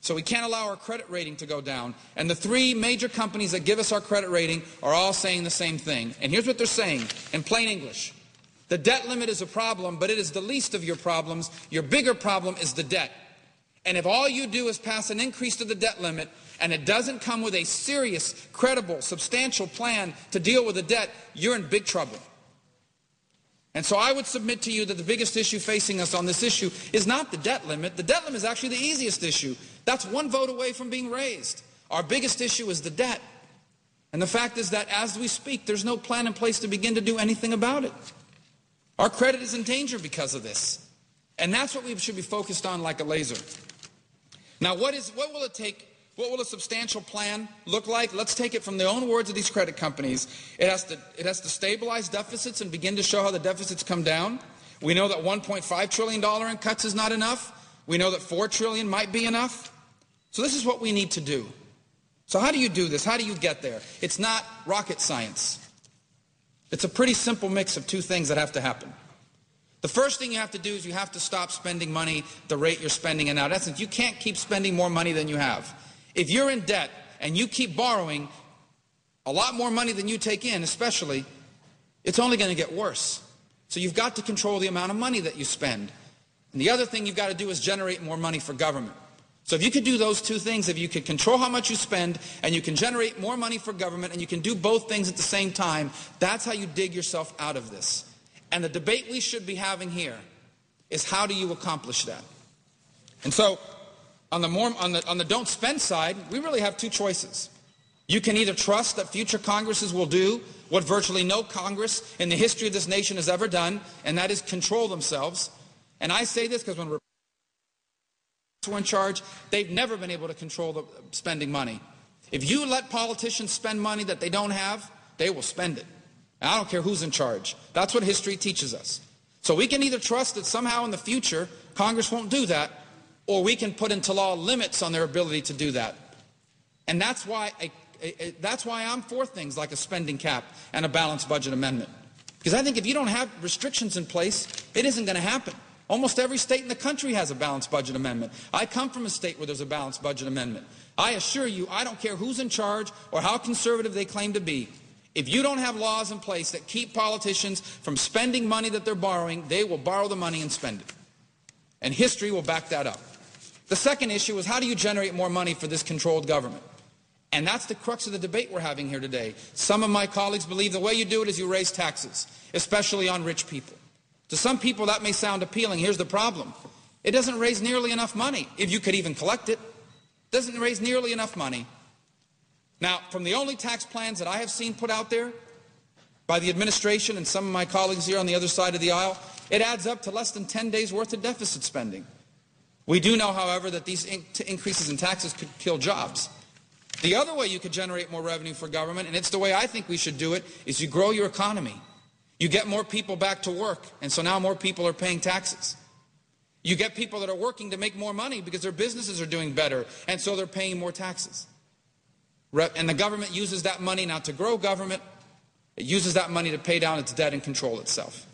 So we can't allow our credit rating to go down. And the three major companies that give us our credit rating are all saying the same thing. And here's what they're saying in plain English. The debt limit is a problem, but it is the least of your problems. Your bigger problem is the debt. And if all you do is pass an increase to the debt limit and it doesn't come with a serious, credible, substantial plan to deal with the debt, you're in big trouble. And so I would submit to you that the biggest issue facing us on this issue is not the debt limit. The debt limit is actually the easiest issue. That's one vote away from being raised. Our biggest issue is the debt. And the fact is that as we speak, there's no plan in place to begin to do anything about it. Our credit is in danger because of this. And that's what we should be focused on like a laser. Now, what will it take? What will a substantial plan look like? Let's take it from the own words of these credit companies. It has to stabilize deficits and begin to show how the deficits come down. We know that $1.5 trillion in cuts is not enough. We know that $4 trillion might be enough. So this is what we need to do. So how do you do this? How do you get there? It's not rocket science. It's a pretty simple mix of two things that have to happen. The first thing you have to do is you have to stop spending money the rate you're spending it now. In essence, you can't keep spending more money than you have. If you're in debt and you keep borrowing a lot more money than you take in, especially, it's only going to get worse. So you've got to control the amount of money that you spend. And the other thing you've got to do is generate more money for government. So if you could do those two things, if you could control how much you spend and you can generate more money for government and you can do both things at the same time, that's how you dig yourself out of this. And the debate we should be having here is how do you accomplish that? And so on the don't spend side, we really have two choices. You can either trust that future Congresses will do what virtually no Congress in the history of this nation has ever done, and that is control themselves. And I say this because when Republicans were in charge, they've never been able to control the spending money. If you let politicians spend money that they don't have, they will spend it. And I don't care who's in charge. That's what history teaches us. So we can either trust that somehow in the future Congress won't do that, or we can put into law limits on their ability to do that. And that's why I'm for things like a spending cap and a balanced budget amendment. Because I think if you don't have restrictions in place, it isn't going to happen. Almost every state in the country has a balanced budget amendment. I come from a state where there's a balanced budget amendment. I assure you, I don't care who's in charge or how conservative they claim to be. If you don't have laws in place that keep politicians from spending money that they're borrowing, they will borrow the money and spend it. And history will back that up. The second issue is how do you generate more money for this controlled government? And that's the crux of the debate we're having here today. Some of my colleagues believe the way you do it is you raise taxes, especially on rich people. To some people that may sound appealing. Here's the problem. It doesn't raise nearly enough money, if you could even collect it. It doesn't raise nearly enough money. Now, from the only tax plans that I have seen put out there by the administration and some of my colleagues here on the other side of the aisle, it adds up to less than 10 days' worth of deficit spending. We do know, however, that these increases in taxes could kill jobs. The other way you could generate more revenue for government, and it's the way I think we should do it, is you grow your economy. You get more people back to work, and so now more people are paying taxes. You get people that are working to make more money because their businesses are doing better, and so they're paying more taxes. And the government uses that money not to grow government. It uses that money to pay down its debt and control itself.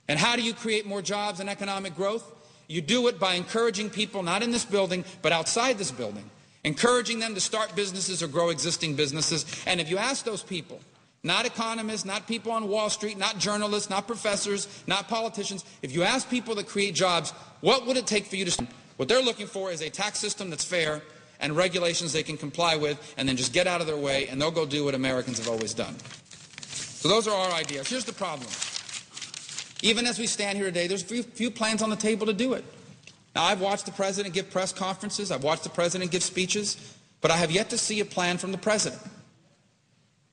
And how do you create more jobs and economic growth? You do it by encouraging people, not in this building, but outside this building, encouraging them to start businesses or grow existing businesses. And if you ask those people, not economists, not people on Wall Street, not journalists, not professors, not politicians, if you ask people that create jobs, what would it take for you to... What they're looking for is a tax system that's fair and regulations they can comply with, and then just get out of their way, and they'll go do what Americans have always done. So those are our ideas. Here's the problem. Even as we stand here today, there's few plans on the table to do it. Now, I've watched the president give press conferences. I've watched the president give speeches. But I have yet to see a plan from the president.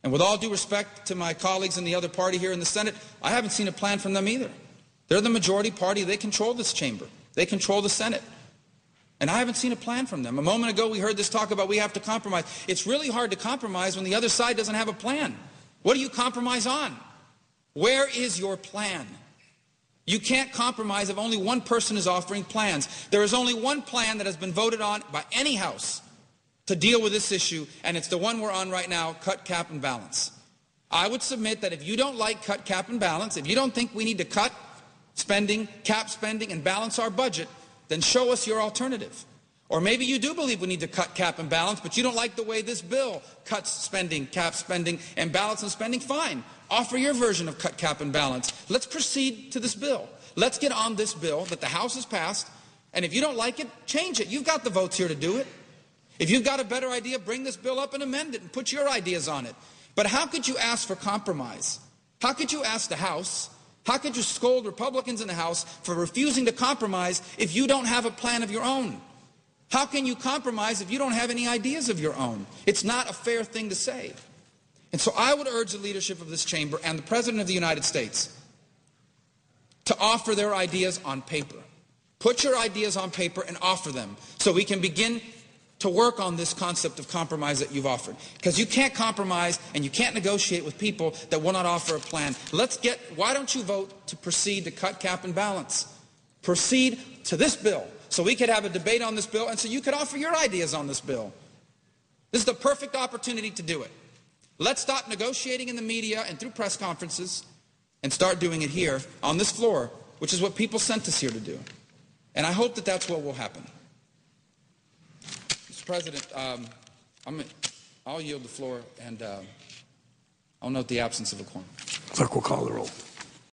And with all due respect to my colleagues in the other party here in the Senate, I haven't seen a plan from them either. They're the majority party. They control this chamber. They control the Senate. And I haven't seen a plan from them. A moment ago, we heard this talk about we have to compromise. It's really hard to compromise when the other side doesn't have a plan. What do you compromise on? Where is your plan? You can't compromise if only one person is offering plans. There is only one plan that has been voted on by any House to deal with this issue, and it's the one we're on right now, cut, cap, and balance. I would submit that if you don't like cut, cap, and balance, if you don't think we need to cut spending, cap spending, and balance our budget, then show us your alternative. Or maybe you do believe we need to cut, cap, and balance, but you don't like the way this bill cuts spending, caps spending, and balances spending. Fine. Offer your version of cut, cap, and balance. Let's proceed to this bill. Let's get on this bill that the House has passed, and if you don't like it, change it. You've got the votes here to do it. If you've got a better idea, bring this bill up and amend it and put your ideas on it. But how could you ask for compromise? How could you ask the House? How could you scold Republicans in the House for refusing to compromise if you don't have a plan of your own? How can you compromise if you don't have any ideas of your own? It's not a fair thing to say. And so I would urge the leadership of this chamber and the President of the United States to offer their ideas on paper. Put your ideas on paper and offer them so we can begin to work on this concept of compromise that you've offered. Because you can't compromise and you can't negotiate with people that will not offer a plan. Why don't you vote to proceed to cut, cap, and balance? Proceed to this bill so we could have a debate on this bill and so you could offer your ideas on this bill. This is the perfect opportunity to do it. Let's stop negotiating in the media and through press conferences and start doing it here on this floor, which is what people sent us here to do. And I hope that that's what will happen. Mr. President, I'll yield the floor, and I'll note the absence of a quorum. Clerk will call the roll.